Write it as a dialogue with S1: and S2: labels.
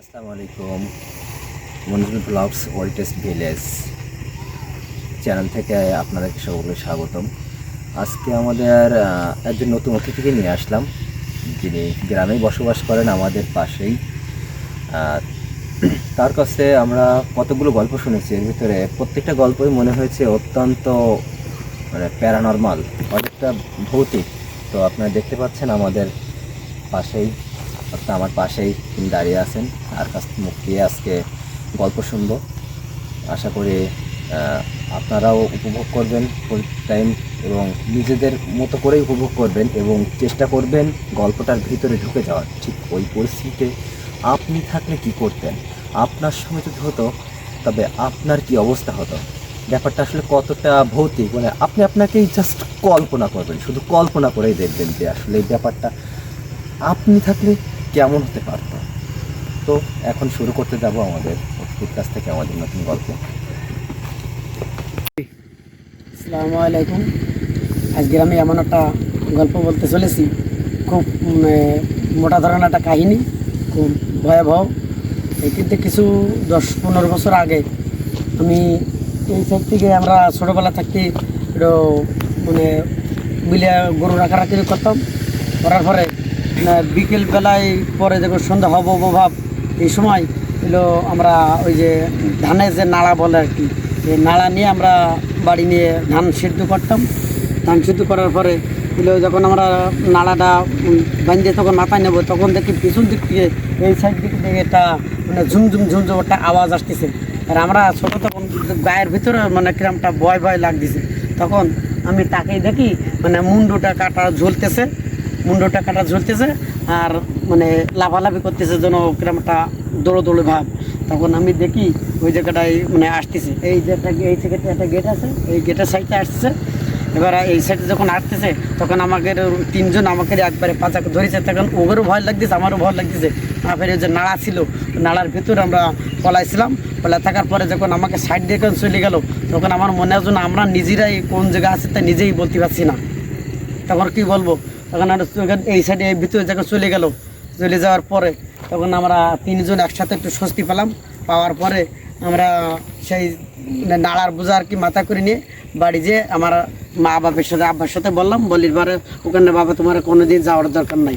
S1: আসসালামু আলাইকুম। Manjur blogs old test village channel থেকে আপনাদেরকে সকলকে স্বাগতম। আজকে আমাদের একজন নতুন অতিথিকে নিয়ে আসলাম, যিনি গ্রামেই বসবাস করেন আমাদের পাশেই। তার কাছে আমরা কতগুলো গল্প শুনেছি, এর ভিতরে প্রত্যেকটা গল্পই মনে হয়েছে অত্যন্ত প্যারানর্মাল, অনেকটা ভৌতিক। তো আপনারা দেখতে পাচ্ছেন আমাদের পাশেই, অর্থাৎ আমার পাশেই তিনি দাঁড়িয়ে আছেন। আর কাছ মুখ দিয়ে আজকে গল্প শুনবো। আশা করি আপনারাও উপভোগ করবেন ফুল টাইম এবং নিজেদের মতো করেই উপভোগ করবেন এবং চেষ্টা করবেন গল্পটার ভিতরে ঢুকে যাওয়ার। ঠিক ওই পরিস্থিতিতে আপনি থাকলে কি করতেন, আপনার সঙ্গে যদি হতো তবে আপনার কি অবস্থা হতো। ব্যাপারটা আসলে কতটা ভৌতিক, আপনি আপনাকেই জাস্ট কল্পনা করবেন, শুধু কল্পনা করেই দেখবেন যে আসলে এই ব্যাপারটা আপনি থাকলে কেমন হতে পারত। তো এখন শুরু করতে যাব আমাদের অতিথির কাছ থেকে আমাদের নতুন গল্প।
S2: আসসালামু আলাইকুম। আজকে আমি এমন একটা গল্প বলতে চলেছি, খুব মোটা ধরনের একটা কাহিনী, খুব ভয়াবহ। কিন্তু কিছু 10-15 বছর আগে আমি এই সাইড থেকে, আমরা ছোটোবেলা থাকতে একটু বিলে গরু রাখারাখি করতাম। করার পরে বিকেল বেলায় পরে যখন সন্ধ্যা হব ভাব, এই সময় হলো আমরা ওই যে ধানের যে নাড়া বলে আর কি, এই নাড়া নিয়ে আমরা বাড়ি নিয়ে ধান সিদ্ধ করতাম। ধান সিদ্ধ করার পরে হলো যখন আমরা নাড়াটা বাঁধিয়ে তখন মাথায় নেব, তখন দেখি পিছন দিক থেকে এই সাইড দিক থেকে একটা ঝুমঝুম ঝুমঝুম একটা আওয়াজ আসতেছে। আর আমরা ছোটো তখন গায়ের ভিতরে কিরমটা ভয় ভয় লাগতেছে। তখন আমি তাকেই দেখি মুন্ডুটা কাটা ঝুলতেছে, আর লাফালাফি করতেছে, যেন কিরমটা দৌড়ো ভাব। তখন আমি দেখি ওই জায়গাটায় আসতেছে, এই যে এই থেকে একটা গেট আছে, এই গেটের সাইডে আসতেছে। এবার এই সাইডে যখন আসতেছে তখন আমাকে 3জন আমাকে একবারে পাচাকে ধরেছে। তখন ওদেরও ভয় লাগতেছে, আমারও ভয় লাগতেছে। ফের যে নাড়া ছিল, নাড়ার ভিতরে আমরা পলাইছিলাম। পলাই থাকার পরে যখন আমাকে সাইড দিয়ে চলে গেল, তখন আমার মনে হয় আমরা নিজেরাই কোন জায়গায় আছে তা নিজেই বলতে পারছি না। তখন কি বলবো, তখন এই সাইডে এই ভিতরে যখন চলে যাওয়ার পরে তখন আমরা 3জন একসাথে একটু স্বস্তি পেলাম। পাওয়ার পরে আমরা সেই নাড়ার বোঝা আর কি মাথা করে নিয়ে বাড়ি যেয়ে আমার মা বাবার সাথে আব্বার সাথে বললাম, বলির পরে ওখানে বাবা তোমার কোনো দিন যাওয়ার দরকার নাই,